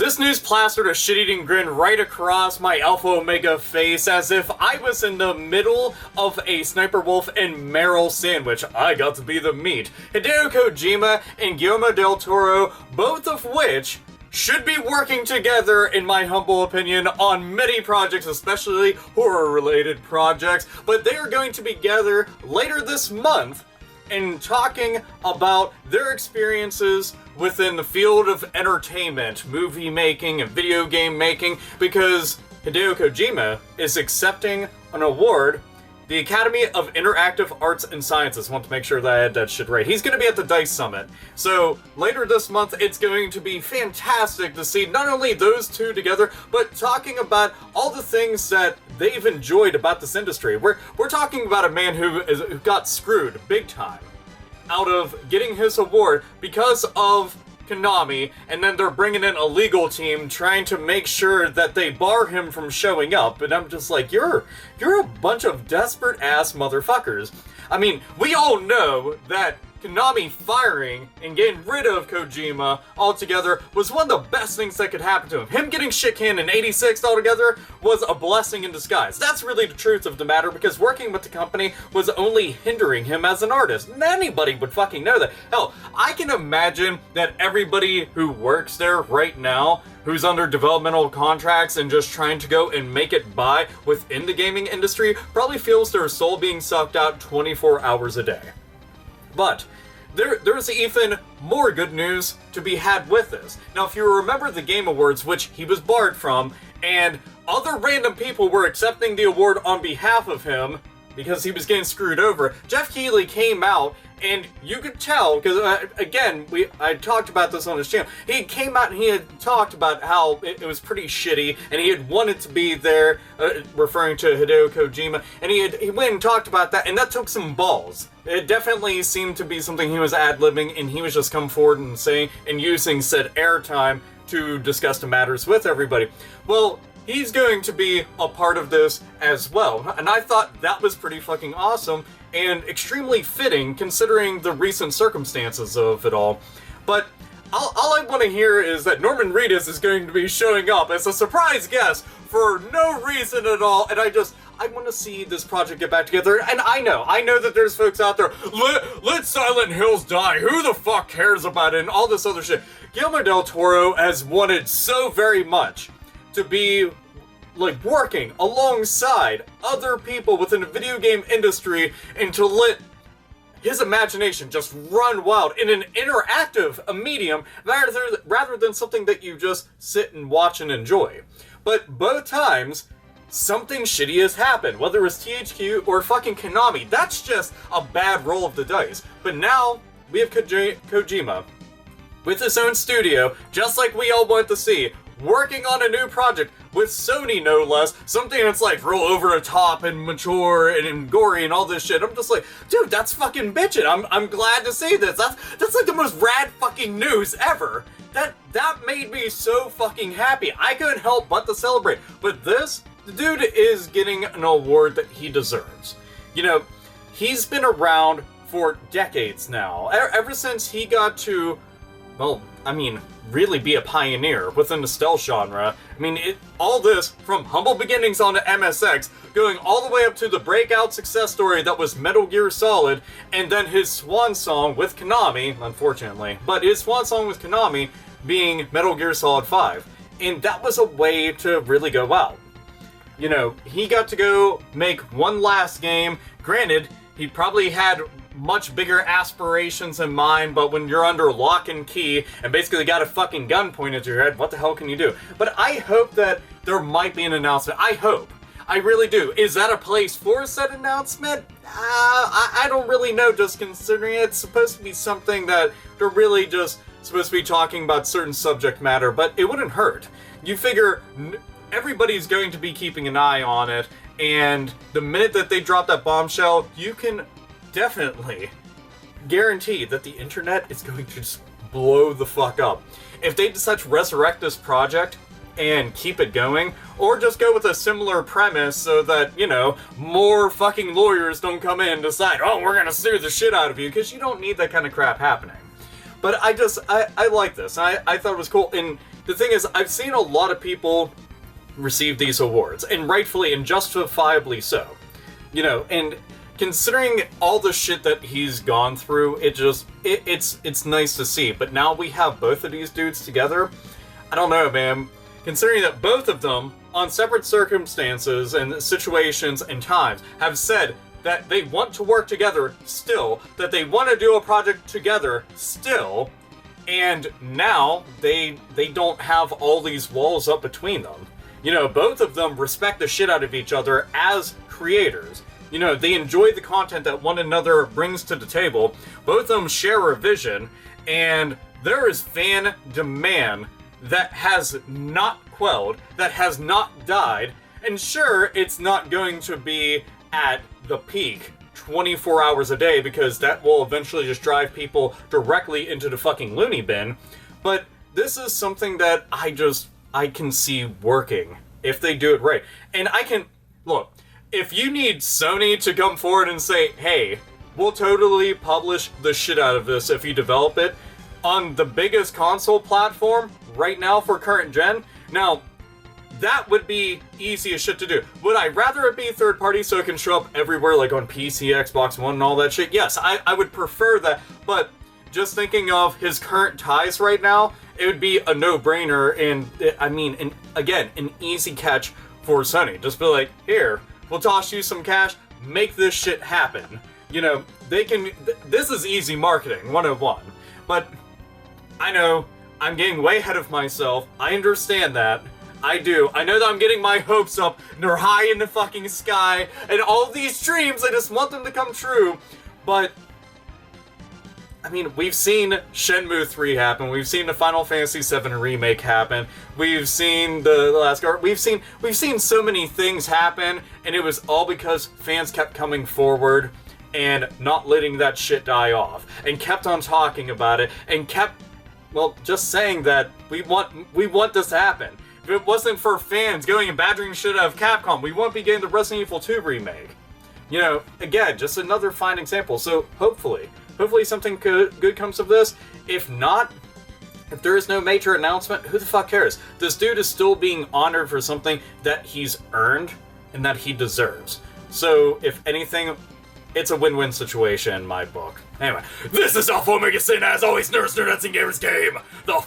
This news plastered a shit-eating grin right across my Alpha Omega face as if I was in the middle of a Sniper Wolf and Meryl sandwich. I got to be the meat. Hideo Kojima and Guillermo Del Toro, both of which should be working together, in my humble opinion, on many projects, especially horror-related projects, but they are going to be together later this month and talking about their experiences within the field of entertainment, movie making, and video game making, because Hideo Kojima is accepting an award, the Academy of Interactive Arts and Sciences. I want to make sure that I had that shit right. He's going to be at the DICE Summit. So later this month, it's going to be fantastic to see not only those two together, but talking about all the things that they've enjoyed about this industry. We're talking about a man who got screwed big time out of getting his award because of Konami, and then they're bringing in a legal team trying to make sure that they bar him from showing up, and I'm just like, you're a bunch of desperate ass motherfuckers. I mean, we all know that Konami firing and getting rid of Kojima altogether was one of the best things that could happen to him. Him getting shit canned in 86 altogether was a blessing in disguise. That's really the truth of the matter, because working with the company was only hindering him as an artist. And anybody would fucking know that. Hell, I can imagine that everybody who works there right now, who's under developmental contracts and just trying to go and make it by within the gaming industry, probably feels their soul being sucked out 24 hours a day. But there's even more good news to be had with this. Now, if you remember the Game Awards, which he was barred from, and other random people were accepting the award on behalf of him because he was getting screwed over, Geoff Keighley came out, and you could tell, because again, I talked about this on his channel, he came out and he had talked about how it was pretty shitty, and he had wanted to be there, referring to Hideo Kojima, and he went and talked about that, and that took some balls. It definitely seemed to be something he was ad-libbing, and he was just come forward and saying, and using said airtime to discuss the matters with everybody. Well, he's going to be a part of this as well, and I thought that was pretty fucking awesome, and extremely fitting considering the recent circumstances of it all. But all I want to hear is that Norman Reedus is going to be showing up as a surprise guest for no reason at all, and I want to see this project get back together. And I know that there's folks out there, let Silent Hills die, who the fuck cares about it, and all this other shit. Guillermo Del Toro has wanted so very much to be like working alongside other people within the video game industry and to let his imagination just run wild in an interactive medium rather than something that you just sit and watch and enjoy. But both times, something shitty has happened, whether it's THQ or fucking Konami. That's just a bad roll of the dice. But now, we have Kojima with his own studio, just like we all want to see, working on a new project with Sony, no less, something that's like real over the top and mature and gory and all this shit. I'm just like, dude, that's fucking bitchin'. I'm glad to see this. That's like the most rad fucking news ever. That made me so fucking happy. I couldn't help but to celebrate. But this, the dude is getting an award that he deserves. You know, he's been around for decades now. Ever since he got to, well, I mean, really be a pioneer within the stealth genre. I mean, all this from humble beginnings on the MSX, going all the way up to the breakout success story that was Metal Gear Solid, and then his swan song with Konami, unfortunately, but his swan song with Konami being Metal Gear Solid 5. And that was a way to really go out. You know, he got to go make one last game. Granted, he probably had much bigger aspirations in mind, but when you're under lock and key and basically got a fucking gun pointed at your head, what the hell can you do? But I hope that there might be an announcement. I hope. I really do. Is that a place for said announcement? I don't really know, just considering it's supposed to be something that they're really just supposed to be talking about certain subject matter, but it wouldn't hurt. You figure everybody's going to be keeping an eye on it, and the minute that they drop that bombshell, you can definitely guarantee that the internet is going to just blow the fuck up. If they decide to resurrect this project and keep it going, or just go with a similar premise so that, you know, more fucking lawyers don't come in and decide, oh, we're gonna sue the shit out of you, because you don't need that kind of crap happening. But I like this. I thought it was cool. And the thing is, I've seen a lot of people receive these awards, and rightfully and justifiably so. You know, and considering all the shit that he's gone through, it's nice to see. But now we have both of these dudes together. I don't know, man. Considering that both of them, on separate circumstances and situations and times, have said that they want to work together still, that they want to do a project together still, and now they don't have all these walls up between them. You know, both of them respect the shit out of each other as creators. You know, they enjoy the content that one another brings to the table. Both of them share a vision, and there is fan demand that has not quelled, that has not died, and sure, it's not going to be at the peak 24 hours a day, because that will eventually just drive people directly into the fucking loony bin, but this is something that I can see working if they do it right. And look, if you need Sony to come forward and say, hey, we'll totally publish the shit out of this if you develop it on the biggest console platform right now for current gen, now, that would be easy as shit to do. Would I rather it be third party so it can show up everywhere, like on PC, Xbox One, and all that shit? Yes, I would prefer that, but just thinking of his current ties right now, it would be a no-brainer, and an easy catch for Sony. Just be like, here, we'll toss you some cash, make this shit happen. You know, this is easy marketing, 101. But, I know, I'm getting way ahead of myself, I understand that. I do. I know that I'm getting my hopes up, and they're high in the fucking sky, and all these dreams, I just want them to come true, but, I mean, we've seen Shenmue 3 happen, we've seen the Final Fantasy VII Remake happen, we've seen the Last Guard, we've seen so many things happen, and it was all because fans kept coming forward, and not letting that shit die off, and kept on talking about it, and kept, well, just saying that we want this to happen. If it wasn't for fans going and badgering shit out of Capcom, we wouldn't be getting the Resident Evil 2 remake. You know, again, just another fine example. So hopefully something good comes of this. If not, if there is no major announcement, who the fuck cares? This dude is still being honored for something that he's earned and that he deserves. So if anything, it's a win-win situation in my book. Anyway, this is AlphaomegaSin, as always, nerds, nerdettes, and gamers game. The